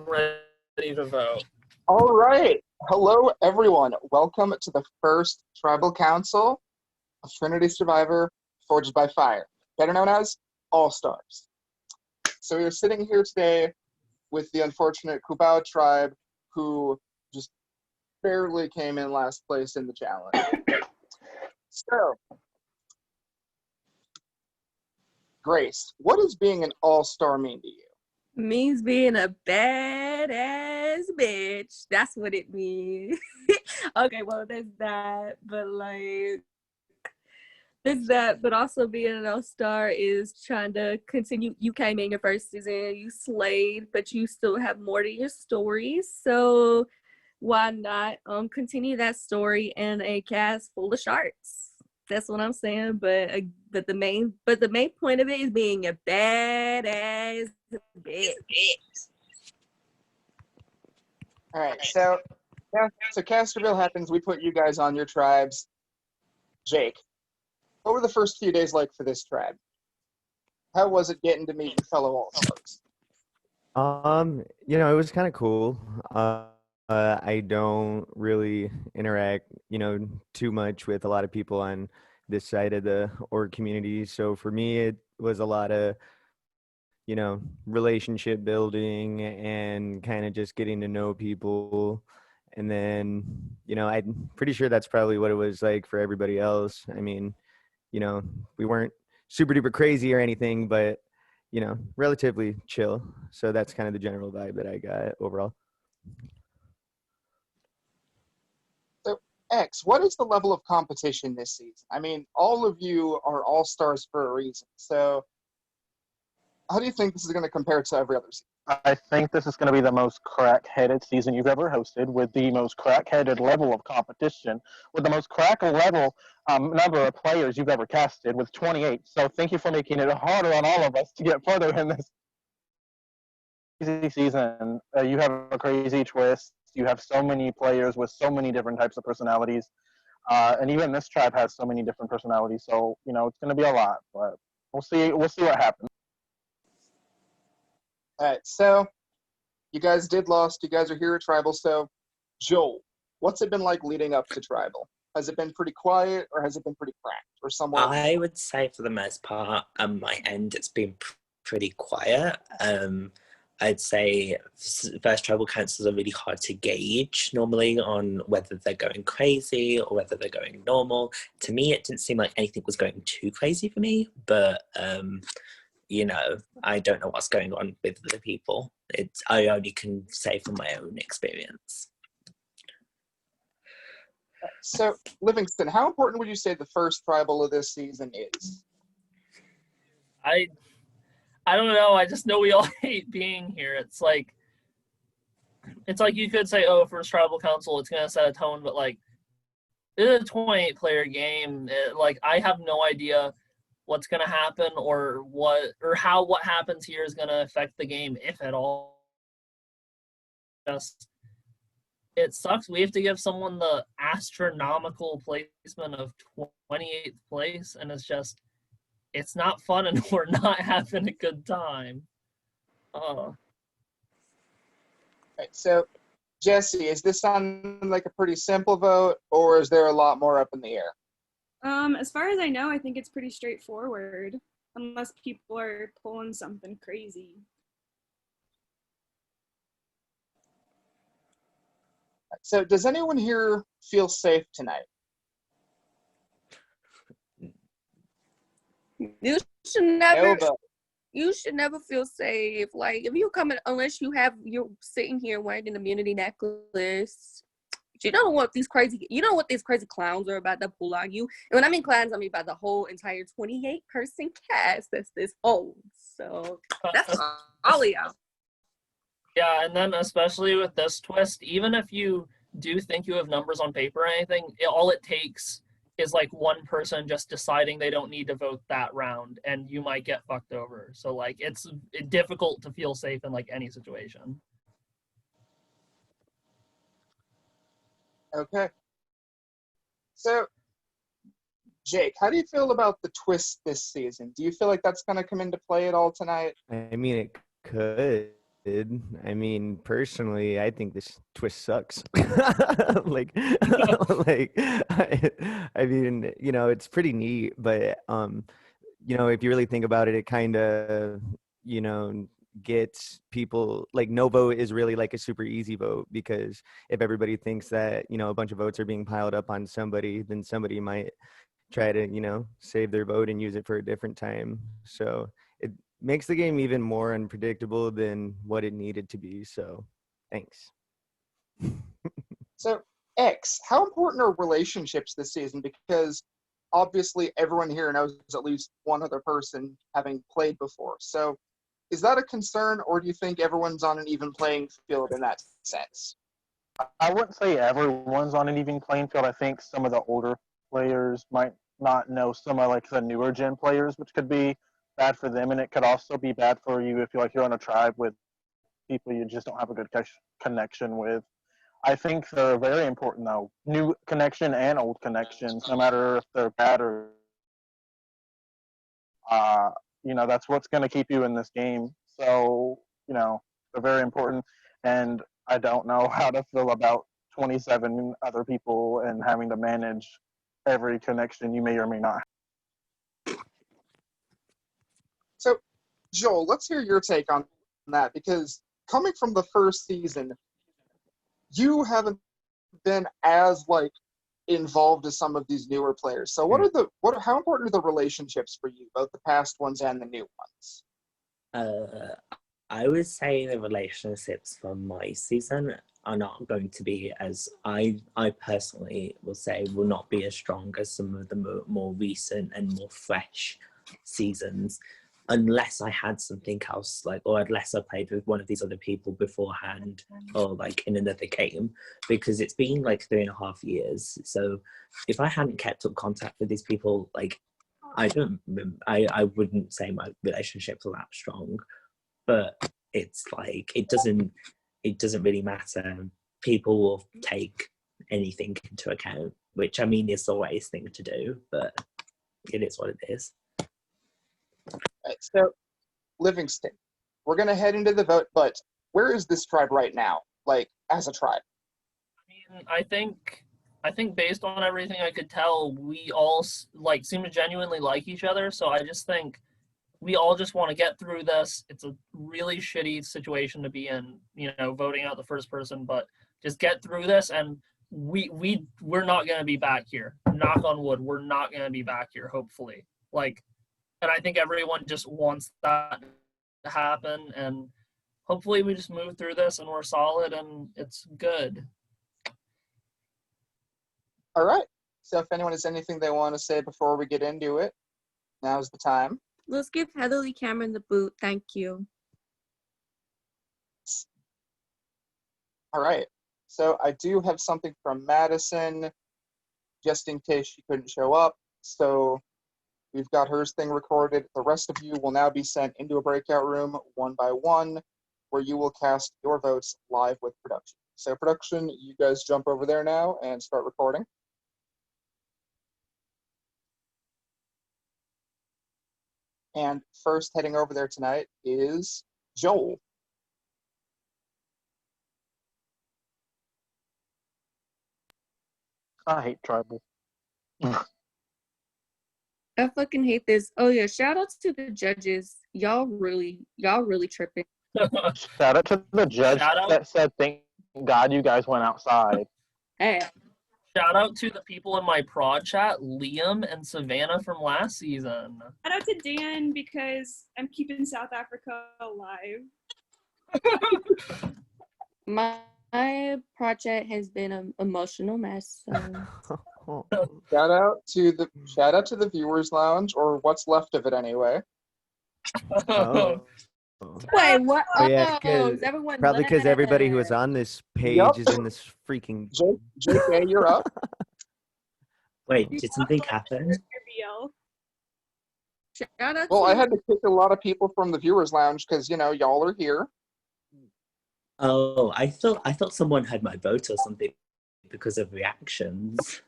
ready to vote. All right. Hello, everyone. Welcome to the first Tribal Council of Trinity Survivor Forged by Fire, better known as All-Stars. So we are sitting here today with the unfortunate Kubou tribe who just barely came in last place in the challenge. So, Grace, what does being an all-star mean to you? Means being a badass bitch. That's what it means. Okay, well, there's that, but but also being an all-star is trying to continue. You came in your first season, you slayed, but you still have more to your story. So why not continue that story in a cast full of sharks? That's what I'm saying. But the main point of it is being a badass bitch. All right, so cast reveal happens. We put you guys on your tribes. Jake, what were the first few days like for this tribe? How was it getting to meet your fellow all-stars? It was kind of cool. I don't really interact, too much with a lot of people on this side of the org community. So for me, it was a lot of, relationship building and kind of just getting to know people. And then, I'm pretty sure that's probably what it was like for everybody else. I mean, we weren't super duper crazy or anything, but, relatively chill. So that's kind of the general vibe that I got overall. So, X, what is the level of competition this season? I mean, all of you are all-stars for a reason. So how do you think this is going to compare to every other season? I think this is going to be the most crack-headed season you've ever hosted, with the most crack-headed level of competition, with the most crack-level number of players you've ever casted, with 28. So thank you for making it harder on all of us to get further in this crazy season. You have a crazy twist. You have so many players with so many different types of personalities. And even this tribe has so many different personalities. So, it's going to be a lot, but we'll see what happens. All right, so you guys did lost. You guys are here at Tribal. So, Joel, what's it been like leading up to Tribal? Has it been pretty quiet, or has it been pretty cracked, or somewhere? I would say for the most part, on my end, it's been pretty quiet. I'd say first Tribal Councils are really hard to gauge normally on whether they're going crazy or whether they're going normal. To me, it didn't seem like anything was going too crazy for me, but I don't know what's going on with the people. I only can say from my own experience. So, Livingston, how important would you say the first Tribal of this season is? I don't know. I just know we all hate being here. It's like you could say, oh, first Tribal Council, it's gonna set a tone, but it's a 28-player game. I have no idea what's going to happen or what happens here is going to affect the game, if at all. It sucks. We have to give someone the astronomical placement of 28th place, and it's not fun, and we're not having a good time. Right, so, Jesse, is this sounding like a pretty simple vote, or is there a lot more up in the air? As far as I know, I think it's pretty straightforward, unless people are pulling something crazy. So, does anyone here feel safe tonight? You should never feel safe. If you come in, unless you're sitting here wearing an immunity necklace. You don't know what these crazy clowns are about to pull on you. And when I mean clowns, I mean by the whole entire 28-person cast that's this holds. So that's all of y'all. Yeah, and then especially with this twist, even if you do think you have numbers on paper or anything, all it takes is one person just deciding they don't need to vote that round, and you might get fucked over. So it's difficult to feel safe in any situation. Okay. So, Jake, how do you feel about the twist this season? Do you feel like that's going to come into play at all tonight? I mean, it could. I mean, personally, I think this twist sucks. like, I mean, it's pretty neat, but if you really think about it, it kind of, you know, gets people like no vote is really like a super easy vote, because if everybody thinks that, a bunch of votes are being piled up on somebody, then somebody might try to, save their vote and use it for a different time. So it makes the game even more unpredictable than what it needed to be. So thanks. So, X, how important are relationships this season? Because obviously everyone here knows at least one other person having played before. So is that a concern, or do you think everyone's on an even playing field in that sense? I wouldn't say everyone's on an even playing field. I think some of the older players might not know some of like the newer gen players, which could be bad for them, and it could also be bad for you if you're on a tribe with people you just don't have a good connection with. I think they're very important though. New connection and old connections, no matter if they're bad or that's what's going to keep you in this game. So, they're very important. And I don't know how to feel about 27 other people and having to manage every connection you may or may not have. So, Joel, let's hear your take on that, because coming from the first season, you haven't been as involved as some of these newer players. So how important are the relationships for you, both the past ones and the new ones? I would say the relationships for my season are not going to be as, I personally will say, will not be as strong as some of the more recent and more fresh seasons, unless I had something else, or unless I played with one of these other people beforehand, or in another game, because it's been 3.5 years. So if I hadn't kept up contact with these people, I wouldn't say my relationships are that strong. But it's it doesn't really matter. People will take anything into account, which I mean is the wisest thing to do, but it is what it is. Right, so, Livingston, we're going to head into the vote, but where is this tribe right now, as a tribe? I mean, I think based on everything I could tell, we all seem to genuinely like each other. So I just think we all just want to get through this. It's a really shitty situation to be in, voting out the first person, but just get through this, and we're not going to be back here. Knock on wood, we're not going to be back here, hopefully. And I think everyone just wants that to happen, and hopefully we just move through this and we're solid and it's good. All right. So if anyone has anything they want to say before we get into it, now's the time. Let's give Heatherly Cameron the boot. Thank you. All right. So I do have something from Madison, just in case she couldn't show up. So we've got her thing recorded. The rest of you will now be sent into a breakout room one by one, where you will cast your votes live with production. So production, you guys jump over there now and start recording. And first heading over there tonight is Joel. I hate tribal. I fucking hate this. Oh yeah, shout outs to the judges. Y'all really tripping. Shout out to the judge that said, "Thank God you guys went outside." Hey. Shout out to the people in my prod chat, Liam and Savannah from last season. Shout out to Dan, because I'm keeping South Africa alive. My project has been an emotional mess. So. Shout out to the viewers lounge, or what's left of it anyway. Oh. Wait, what? Oh, yeah, everyone probably because everybody who was on this page is in this freaking. JK, you're up. Wait, did something happen? Well, I had to kick a lot of people from the viewers lounge because y'all are here. Oh, I thought someone had my vote or something because of reactions.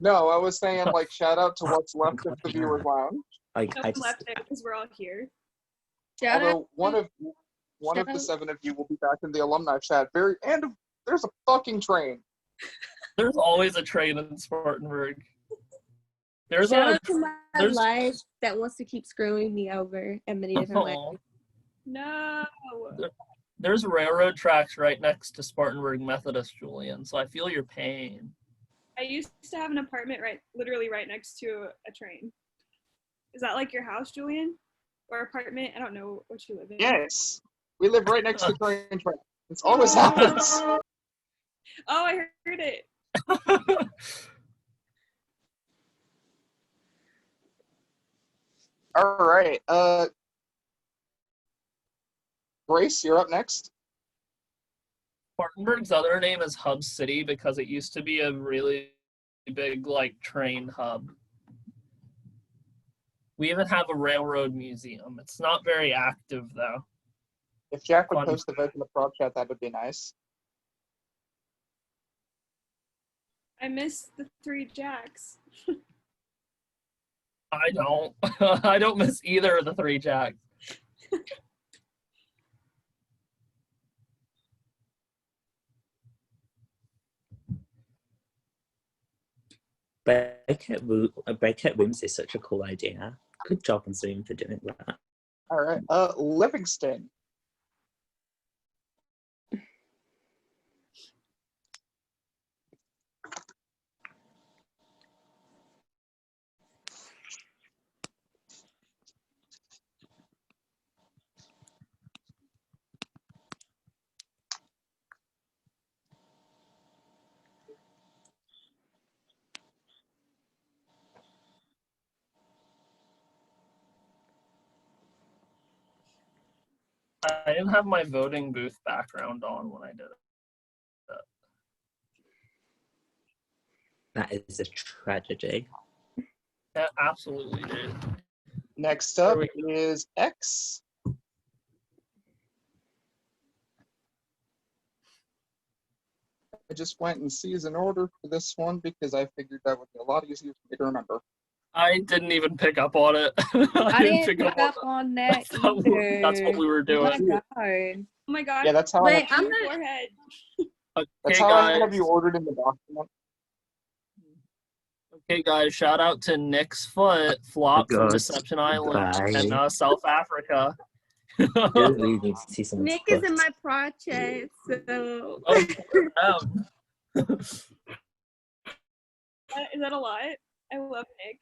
No, I was saying shout out to what's left of the viewers lounge. Left there because we're all here. Although one of One of the Shout- 7 of you will be back in the alumni chat. And there's a fucking train. There's always a train in Spartanburg. There's Shout a out to my there's- life that wants to keep screwing me over in many different ways. oh, No. there's railroad tracks right next to Spartanburg Methodist, Julian. So I feel your pain. I used to have an apartment literally right next to a train. Is that like your house, Julian? Or apartment? I don't know what you live in. Yes. We live right next to the train track. This always happens. Oh, I heard it. All right. Grace, you're up next. Spartanburg's other name is Hub City because it used to be a really big like train hub. We even have a railroad museum. It's not very active though. If Jack would Fun. post the vote in the prop chat, that would be nice. I miss the 3 Jacks. I don't. I don't miss either of the 3 Jacks. Breakout rooms is such a cool idea. Good job on Zoom for doing that. All right. Livingston. I didn't have my voting booth background on when I did it. That is a tragedy. Yeah, absolutely, dude. Next up is X. I just went in season order for this one because I figured that would be a lot easier for me to remember. I didn't even pick up on it. I didn't pick up on that either. That's what we were doing. Oh my god. Oh my god. Yeah, that's how Wait, I I'm Your not. forehead. that's Okay, how I guys. have you ordered in the document. Okay, guys. Shout out to Nick's Foot, Flop from God. Deception Island, Bye. and South Africa. You really need to see some. Nick is in my project, so. Oh, Is that a lot? I love Nick.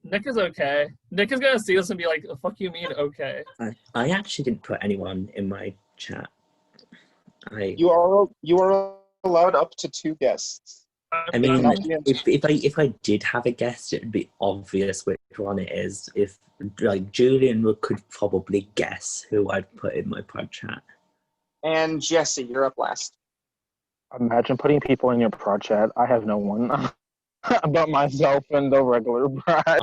Nick is okay. Nick is gonna see this and be like, "The fuck you mean okay?" I actually didn't put anyone in my chat. You are allowed up to 2 guests. I mean, Not the if I did have a guest, it'd be obvious which one it is. If like Julian could probably guess who I'd put in my pod chat. And Jesse, you're up last. Imagine putting people in your prod chat. I have no one but myself and the regular Brad.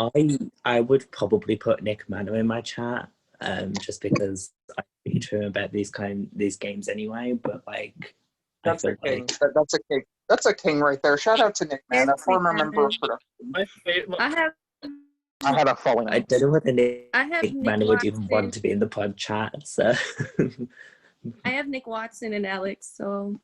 I would probably put Nick Manor in my chat, just because I speak to him about these games anyway. But like, That's I a feel king. like That's a king. That's a king right there. Shout out to Nick, man. A Yes, former Nick member of Manor. production. My I had a falling I out. don't know whether Nick I have Nick Manor would even Watson. want to be in the pod chat. So I have Nick Watson and Alex, so.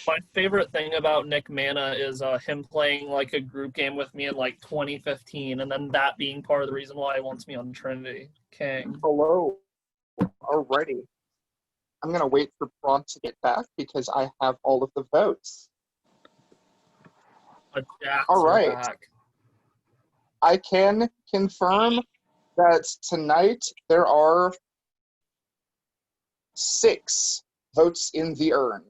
My favorite thing about Nick Mana is him playing like a group game with me in like 2015, and then that being part of the reason why he wants me on Trinity. King. Hello. Alrighty. I'm gonna wait for Prompt to get back because I have all of the votes. All right. Back. I can confirm that tonight there are 6 votes in the urn.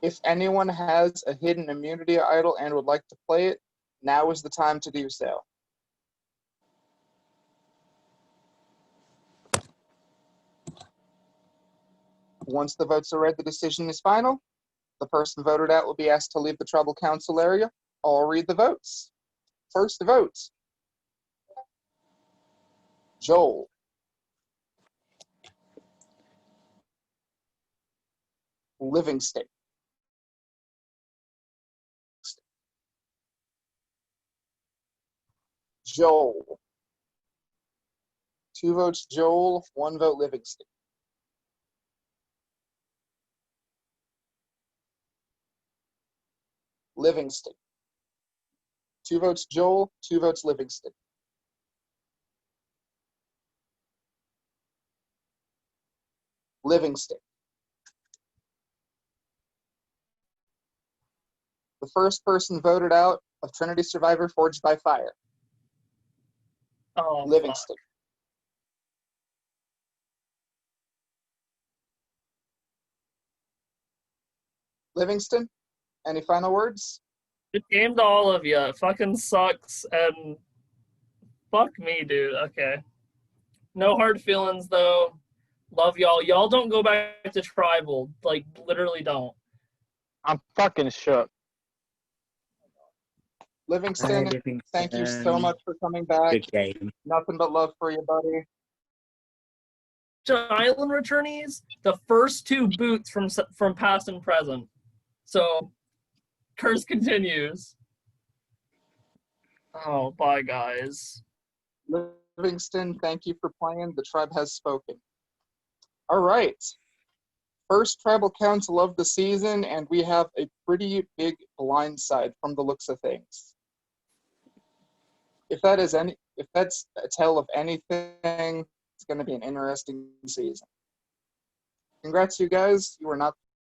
If anyone has a hidden immunity idol and would like to play it, now is the time to do so. Once the votes are read, the decision is final. The person voted out will be asked to leave the tribal council area. I'll read the votes. First vote, Joel. Livingston. Joel. 2 votes Joel, 1 vote Livingston. Livingston. 2 votes Joel, 2 votes Livingston. Livingston. The first person voted out of Trinity Survivor Forged by Fire. Oh, Livingston. Livingston, any final words? Good game to all of you. It fucking sucks, and fuck me, dude. Okay. No hard feelings, though. Love y'all. Y'all don't go back to tribal. Like, literally don't. I'm fucking shook. Livingston, thank you so much for coming back. Good game. Nothing but love for you, buddy. Island returnees, the first 2 boots from past and present. So, curse continues. Oh, bye, guys. Livingston, thank you for playing. The tribe has spoken. All right. First tribal council of the season, and we have a pretty big blindside from the looks of things. If that's a tale of anything, it's going to be an interesting season. Congrats, you guys. You are not